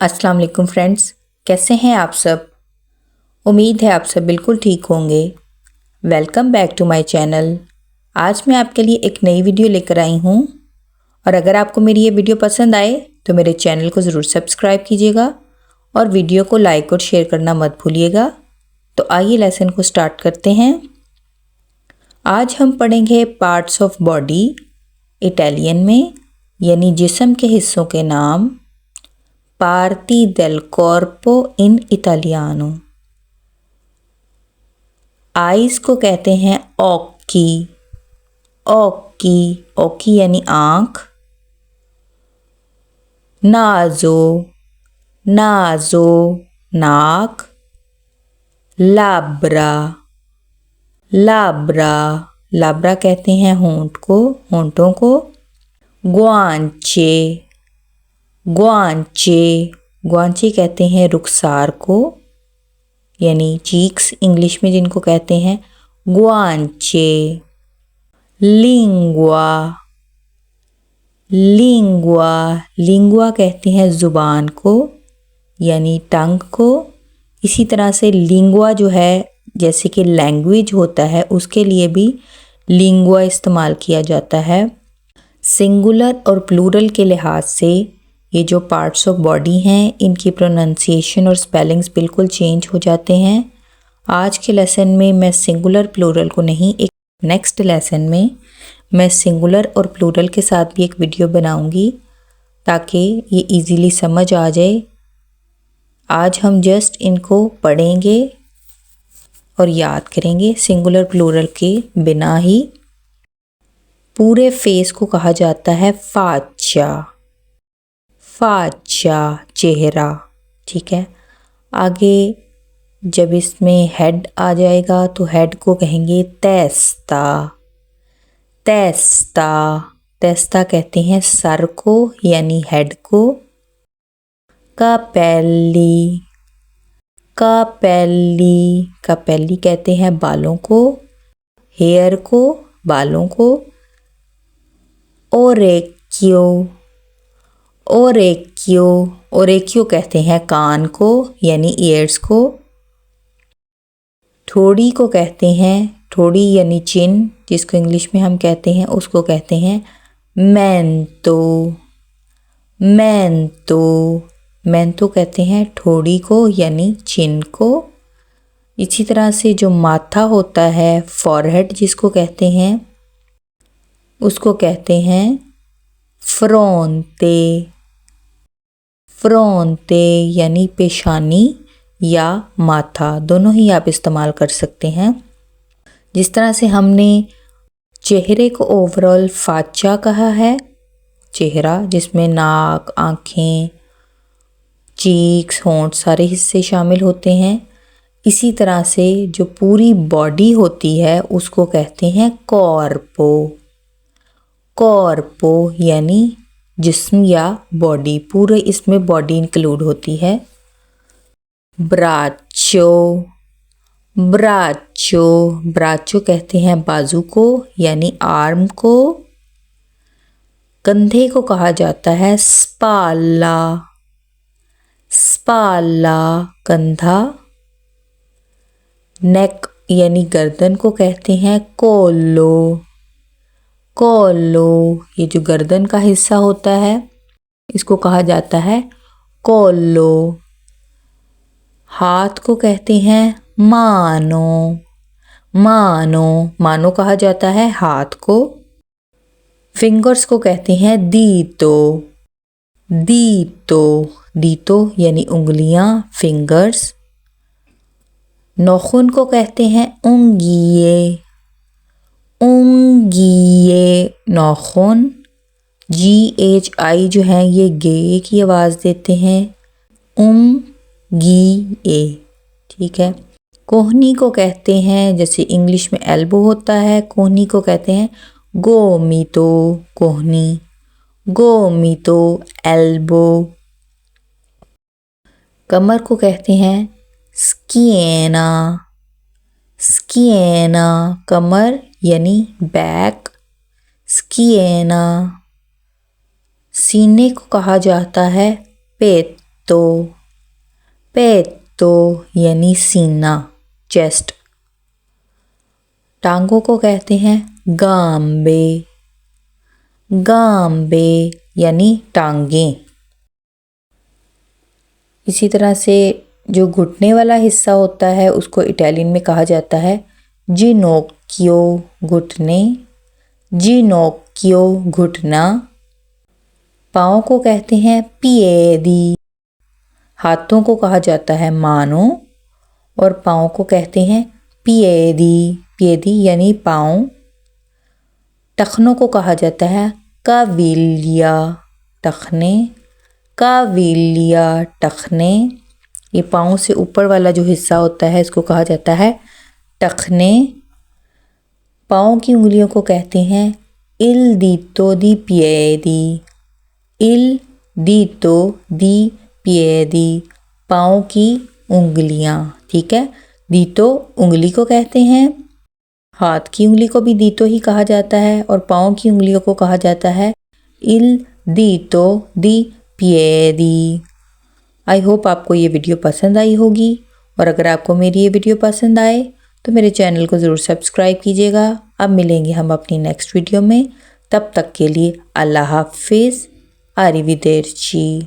अस्सलाम वालेकुम फ्रेंड्स, कैसे हैं आप सब। उम्मीद है आप सब बिल्कुल ठीक होंगे। Welcome back to my channel. आज मैं आपके लिए एक नई वीडियो लेकर आई हूँ और अगर आपको मेरी ये वीडियो पसंद आए तो मेरे चैनल को ज़रूर सब्सक्राइब कीजिएगा और वीडियो को लाइक और शेयर करना मत भूलिएगा। तो आइए लेसन को स्टार्ट करते हैं। आज हम पढ़ेंगे पार्ट्स ऑफ बॉडी इटालियन में, यानी जिस्म के हिस्सों के नाम। Parti del corpo in italiano। Eyes को कहते हैं occhi, occhi, occhi यानी आँख। नाजो, नाजो नाक। लाब्रा, लाब्रा, लाब्रा कहते हैं होंठ को, होंठों को। ग्वांचे, ग्वांचे, ग्वांचे कहते हैं रुखसार को, यानी चीक्स इंग्लिश में जिनको कहते हैं ग्वांचे। लिंगुआ, लिंगुआ, लिंगुआ कहते हैं ज़ुबान को, यानी टंग को। इसी तरह से लिंगुआ जो है, जैसे कि लैंग्वेज होता है, उसके लिए भी लिंगुआ इस्तेमाल किया जाता है। सिंगुलर और प्लूरल के लिहाज से ये जो पार्ट्स ऑफ बॉडी हैं, इनकी प्रोनाउंसिएशन और स्पेलिंग्स बिल्कुल चेंज हो जाते हैं। आज के लेसन में मैं सिंगुलर प्लूरल को नहीं, एक नेक्स्ट लेसन में मैं सिंगुलर और प्लूरल के साथ भी एक वीडियो बनाऊंगी ताकि ये इजीली समझ आ जाए। आज हम जस्ट इनको पढ़ेंगे और याद करेंगे सिंगुलर प्लूरल के बिना ही। पूरे फेस को कहा जाता है फाचा, फाचा चेहरा, ठीक है। आगे जब इसमें हेड आ जाएगा तो हेड को कहेंगे तेस्ता, तेस्ता, तेस्ता कहते हैं सर को, यानी हेड को। कापेली, कापेली, कापेली कहते हैं बालों को, हेयर को, बालों को। ओरेक्यो, ओरेक्यो, ओरेक्यो कहते हैं कान को, यानी ईयर्स को। ठोड़ी को कहते हैं, ठोड़ी यानी चिन, जिसको इंग्लिश में हम कहते हैं, उसको कहते हैं मेंतो, मेंतो, मेंतो कहते हैं ठोड़ी को, यानी चिन को। इसी तरह से जो माथा होता है, फॉरहेड जिसको कहते हैं, उसको कहते हैं फ्रोंते, फ्रोंते यानी पेशानी या माथा, दोनों ही आप इस्तेमाल कर सकते हैं। जिस तरह से हमने चेहरे को ओवरऑल फाचा कहा है, चेहरा जिसमें नाक, आँखें, चीक्स, होंठ सारे हिस्से शामिल होते हैं, इसी तरह से जो पूरी बॉडी होती है उसको कहते हैं कॉर्पो, कॉर्पो यानी जिस्म या बॉडी, पूरे इसमें बॉडी इंक्लूड होती है। ब्राचो, ब्राचो, ब्राचो कहते हैं बाजू को, यानी आर्म को। कंधे को कहा जाता है स्पाला, स्पाला कंधा। नेक यानी गर्दन को कहते हैं कोलो, कोलो, ये जो गर्दन का हिस्सा होता है इसको कहा जाता है कोलो। हाथ को कहते हैं मानो, मानो, मानो कहा जाता है हाथ को। फिंगर्स को कहते हैं दीतो, दीतो, दीतो यानी उंगलियां, फिंगर्स। नाखून को कहते हैं उंगलिये, उंगलिये नाखून। GHI जो है ये गे की आवाज़ देते हैं, उंगलिये, ठीक है। कोहनी को कहते हैं, जैसे इंग्लिश में एल्बो होता है, कोहनी को कहते हैं गोमीतो, कोहनी, गोमीतो एल्बो। कमर को कहते हैं स्किएना, स्किएना कमर यानी बैक, स्किएना। सीने को कहा जाता है पेट, पेटो यानी सीना, चेस्ट। टांगों को कहते हैं गाम्बे, गाम्बे यानी टांगें। इसी तरह से जो घुटने वाला हिस्सा होता है उसको इटालियन में कहा जाता है जिनोक्कियो, घुटने, जिनोक्कियो घुटना। पाँव को कहते हैं पिएदी, हाथों को कहा जाता है मानो, और पाँव को कहते हैं पिएदी, पिएदी यानी पाँव। टखनों को कहा जाता है काविलिया, टखने, काविलिया टखने। ये पाँव से ऊपर वाला जो हिस्सा होता है इसको कहा जाता है टखने। पाँव की उंगलियों को कहते हैं इल दीतो दी पिएदी, इल दीतो दी पिएदी, पाँव की उंगलियाँ। ठीक है, दीतो उंगली को कहते हैं, हाथ की उंगली को भी दीतो ही कहा जाता है, और पाँव की उंगलियों को कहा जाता है इल दीतो दी पिएदी। आई होप आपको ये वीडियो पसंद आई होगी, और अगर आपको मेरी ये वीडियो पसंद आए तो मेरे चैनल को ज़रूर सब्सक्राइब कीजिएगा। अब मिलेंगे हम अपनी नेक्स्ट वीडियो में, तब तक के लिए अल्लाह हाफिज़, आरिविदेरची।